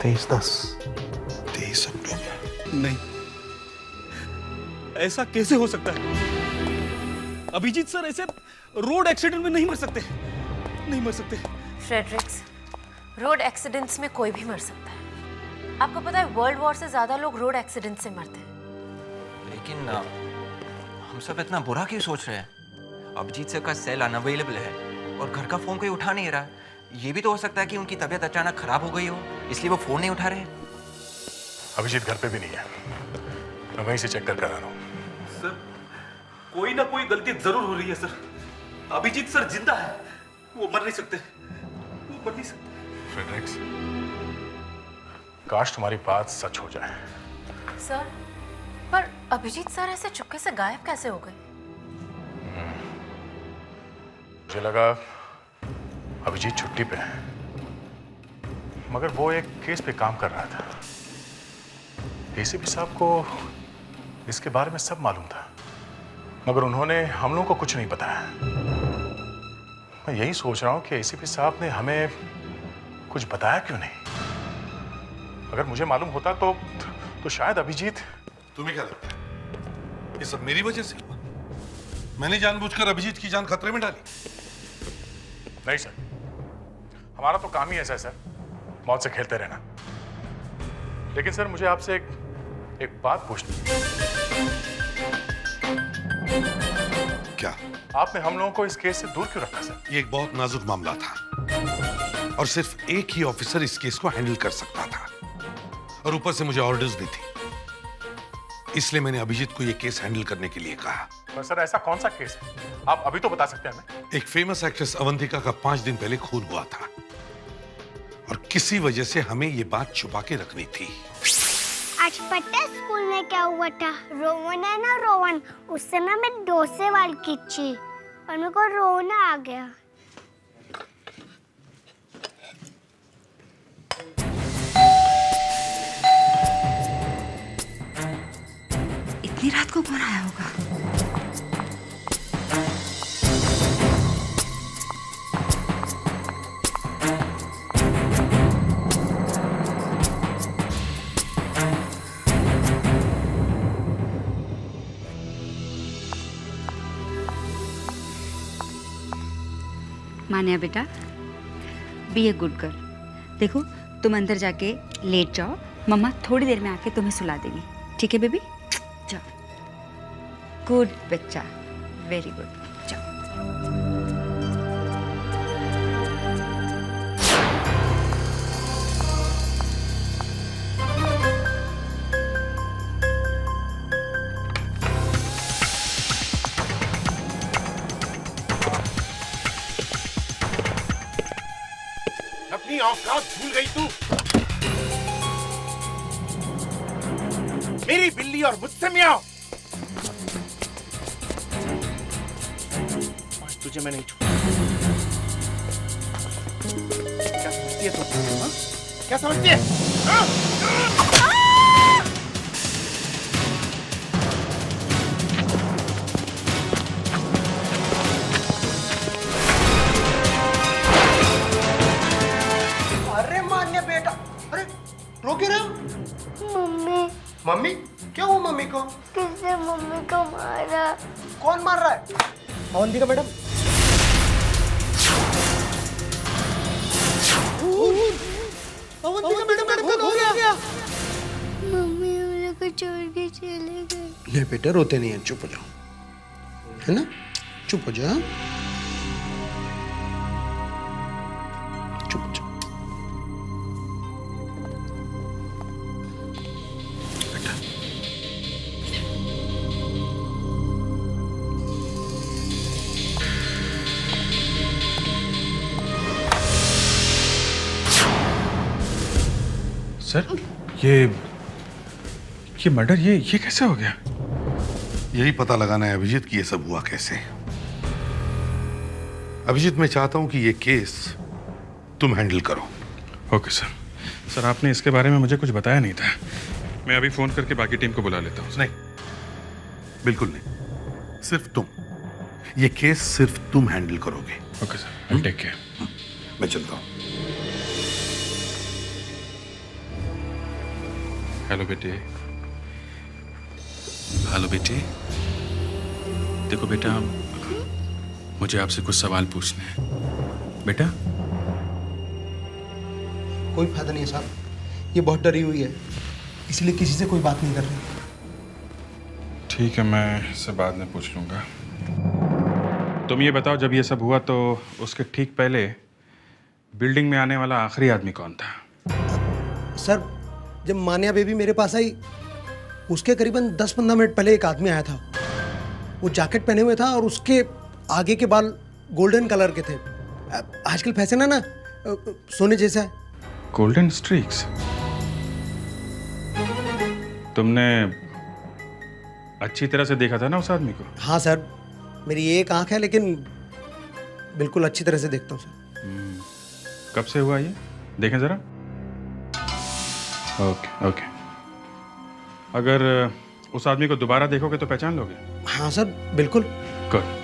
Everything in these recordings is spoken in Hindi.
23-10 23 अक्टूबर। नहीं, ऐसा कैसे हो सकता है? अभिजीत सर ऐसे रोड एक्सीडेंट में नहीं मर सकते, नहीं मर सकते। फ्रेडरिक्स, रोड एक्सीडेंट्स में कोई भी मर सकता है। आपको पता है वर्ल्ड वॉर से ज्यादा लोग रोड एक्सीडेंट से मरते हैं। लेकिन हम सब इतना बुरा क्यों सोच रहे हैं? अभिजीत सर का सेल अनअवेलेबल है और घर का फोन कोई उठा नहीं रहा। ये भी तो हो सकता है कि उनकी तबीयत अचानक खराब हो गई हो, इसलिए वो फोन नहीं उठा रहे। अभिजीत घर पे भी नहीं है, मैं वहीं से चेक कर रहा हूँ। सर, कोई ना कोई गलती जरूर हो रही है सर। अभिजीत सर जिंदा है, वो मर नहीं सकते, वो मर नहीं सकते। फ्रेडरिक्स, काश तुम्हारी बात सच हो जाए। सर, पर अभिजीत सर ऐसे चुपके से गायब कैसे हो गए? मुझे लगा अभिजीत छुट्टी पे है, मगर वो एक केस पे काम कर रहा था। एसीपी साहब को इसके बारे में सब मालूम था, मगर उन्होंने हम लोगों को कुछ नहीं बताया। मैं यही सोच रहा हूं कि एसीपी साहब ने हमें कुछ बताया क्यों नहीं? अगर मुझे मालूम होता तो शायद अभिजीत। तुम्हें क्या लगता है ये सब मेरी वजह से हुआ? मैंने जानबूझकर अभिजीत की जान खतरे में डाली? नहीं सर, हमारा तो काम ही ऐसा है सर, मौत से खेलते रहना। लेकिन सर मुझे आपसे एक बात पूछनी है। क्या? आपने हम लोगों को इस केस से दूर क्यों रखा सर? ये एक बहुत नाजुक मामला था और सिर्फ एक ही ऑफिसर इस केस को हैंडल कर सकता था, और ऊपर से मुझे ऑर्डर्स भी थी। इसलिए मैंने अभिजीत को ये केस हैंडल करने के लिए कहा। पर सर ऐसा कौन सा केस है, आप अभी तो बता सकते हैं हमें? एक फेमस एक्ट्रेस अवंतिका का 5 दिन पहले खून हुआ था और किसी वजह से हमें ये बात छुपा के रखनी थी। आज पता है स्कूल में क्या हुआ था? रोवन है ना, रोवन, उससे ना मैं डोसे वाल खींची और मेरे को रोना आ गया। इतनी रात को कौन आया होगा? मान्या बेटा, बी ए गुड गर्ल। देखो तुम अंदर जाके लेट जाओ, मम्मा थोड़ी देर में आके तुम्हें सुला देगी, ठीक है बेबी? जाओ, गुड बच्चा, वेरी गुड, जाओ। अपनी औकात भूल गई तू? मेरी बिल्ली और मुझसे मियाओ। आज तुझे मैं नहीं छोड़ूंगा। क्या समझती है तू? हाँ? क्या समझती है? हाँ? Mummy, mummy? क्या हुआ मम्मी को? किसने मम्मी को मारा? कौन मार रहा है? अवंतिका मैडम। अवंतिका मैडम, क्या हो गया? मम्मी मेरे को छोड़ के चले गए। ले बेटा, रोते नहीं है, चुप हो जाओ, है ना? चुप हो जाओ, चुप हो जाओ बेटा। सर ये मर्डर ये कैसे हो गया? यही पता लगाना है अभिजीत कि ये सब हुआ कैसे। अभिजीत, मैं चाहता हूं कि ये केस तुम हैंडल करो। Okay sir. सर आपने इसके बारे में मुझे कुछ बताया नहीं था, मैं अभी फोन करके बाकी टीम को बुला लेता हूँ। नहीं, बिल्कुल नहीं, सिर्फ तुम। ये केस सिर्फ तुम हैंडल करोगे। Okay sir, I take care. मैं चलता हूँ। हेलो बेटे। हेलो बेटे। देखो बेटा, मुझे आपसे कुछ सवाल पूछने हैं। बेटा, कोई फायदा नहीं है साहब, ये बहुत डरी हुई है, इसलिए किसी से कोई बात नहीं कर रही। ठीक है, मैं इससे बाद में पूछ लूँगा। तुम ये बताओ, जब ये सब हुआ तो उसके ठीक पहले बिल्डिंग में आने वाला आखिरी आदमी कौन था? सर, जब मान्या बेबी मेरे पास आई, उसके करीबन 10-15 मिनट पहले एक आदमी आया था। वो जैकेट पहने हुए था और उसके आगे के बाल गोल्डन कलर के थे। आजकल फैशन है ना, सोने जैसा है। Golden streaks? तुमने अच्छी तरह से देखा था ना उस आदमी को? हाँ सर, मेरी एक आंख है लेकिन बिल्कुल अच्छी तरह से देखता हूँ सर। कब से हुआ ये? देखें जरा। Okay okay. अगर उस आदमी को दोबारा देखोगे तो पहचान लोगे? हाँ सर, बिल्कुल। गुड।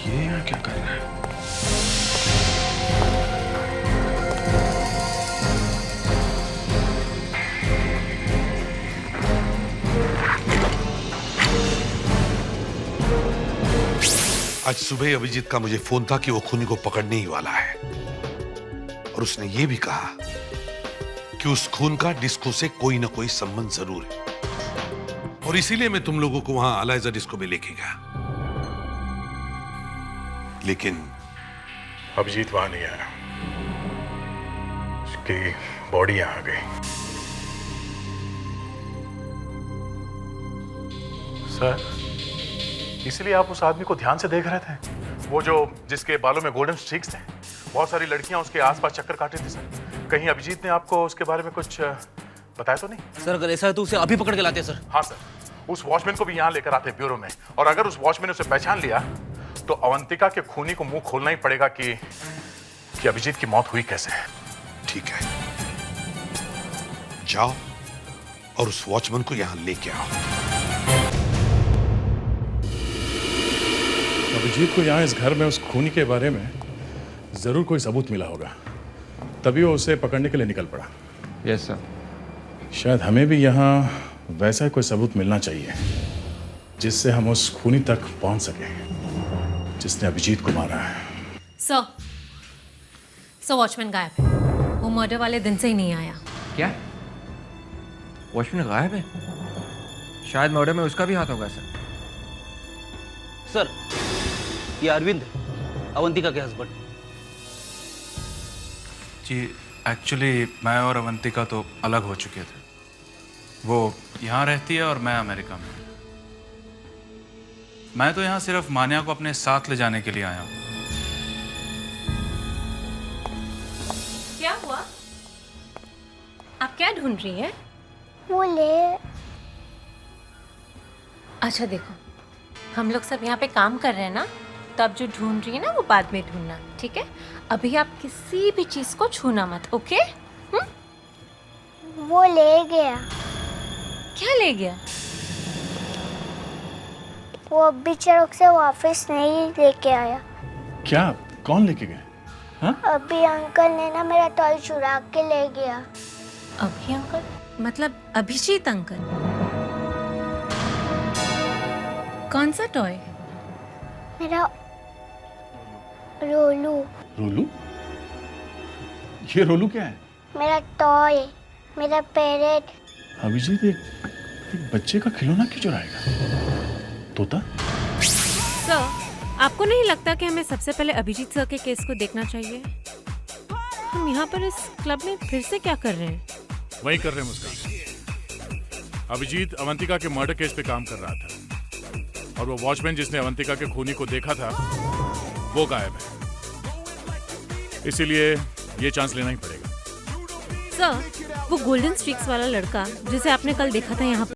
ये यहाँ क्या कर रहा है? आज सुबह अभिजीत का मुझे फोन था कि वो खूनी को पकड़ने ही वाला है, और उसने ये भी कहा कि उस खून का डिस्को से कोई ना कोई संबंध जरूर है, और इसीलिए मैं तुम लोगों को वहां अलाइजा डिस्को में लेके गया। लेकिन अभिजीत वहां नहीं आया, उसकी बॉडी यहां आ गई। सर, इसलिए आप उस आदमी को ध्यान से देख रहे थे? वो जो जिसके बालों में गोल्डन स्ट्रीक्स थे, बहुत सारी लड़कियां उसके आसपास चक्कर काट रही थी सर। कहीं अभिजीत ने आपको उसके बारे में कुछ बताया तो नहीं? सर अगर ऐसा है तो उसे अभी पकड़ के लाते हैं सर। हाँ सर, उस वॉचमैन को भी यहाँ लेकर आते ब्यूरो में, और अगर उस वॉचमैन ने उसे पहचान लिया तो अवंतिका के खूनी को मुंह खोलना ही पड़ेगा कि अभिजीत की मौत हुई कैसे। ठीक है, जाओ और उस वॉचमैन को यहां लेके आओ। अभिजीत को यहाँ इस घर में उस खूनी के बारे में जरूर कोई सबूत मिला होगा, तभी वो उसे पकड़ने के लिए निकल पड़ा। Yes sir. शायद हमें भी यहाँ वैसा कोई सबूत मिलना चाहिए जिससे हम उस खूनी तक पहुंच सकें जिसने अभिजीत को मारा है। सर वॉचमैन गायब है। वो मर्डर वाले दिन से ही नहीं आया। क्या? वॉचमैन गायब है? शायद मर्डर में उसका भी हाथ होगा सर। सर ये अरविंद है, अवंतिका के हस्बैंड। जी एक्चुअली मैं और अवंतिका तो अलग हो चुके थे। वो यहाँ रहती है और मैं अमेरिका में। मैं तो यहाँ सिर्फ मान्या को अपने साथ ले जाने के लिए आया हूँ। क्या हुआ? आप क्या ढूंढ रही हैं? वो ले। अच्छा देखो, हम लोग सब यहाँ पे काम कर रहे हैं ना, तो आप जो ढूंढ रही है ना वो बाद में ढूंढना, ठीक है? अभी आप किसी भी चीज को छूना मत, ओके? वो ले गया। क्या ले गया? वो अभी चौक से वापस नहीं लेके आया। क्या? कौन लेके गए? अभी अंकल ने ना मेरा टॉय चुरा के ले गया। अभी अंकल? मतलब अभिजीत अंकल? कौन सा टॉय? मेरा रोलू। रोलू? ये रोलू क्या है? मेरा टॉय, मेरा पैरेट। अभिजीत एक बच्चे का खिलौना क्यों चुराएगा? तोता? सर, आपको नहीं लगता कि हमें सबसे पहले अभिजीत सर के केस को देखना चाहिए? हम यहाँ पर इस क्लब में फिर से क्या कर रहे हैं? वही कर रहे हैं मुस्कान। अभिजीत अवंतिका के मर्डर केस पे काम कर रहा था, और वो वॉचमैन जिसने अवंतिका के खूनी को देखा था वो गायब है। इसीलिए ये चांस लेना ही पड़ेगा। सर, वो गोल्डन स्ट्रीक्स वाला लड़का जिसे आपने कल देखा था यहाँ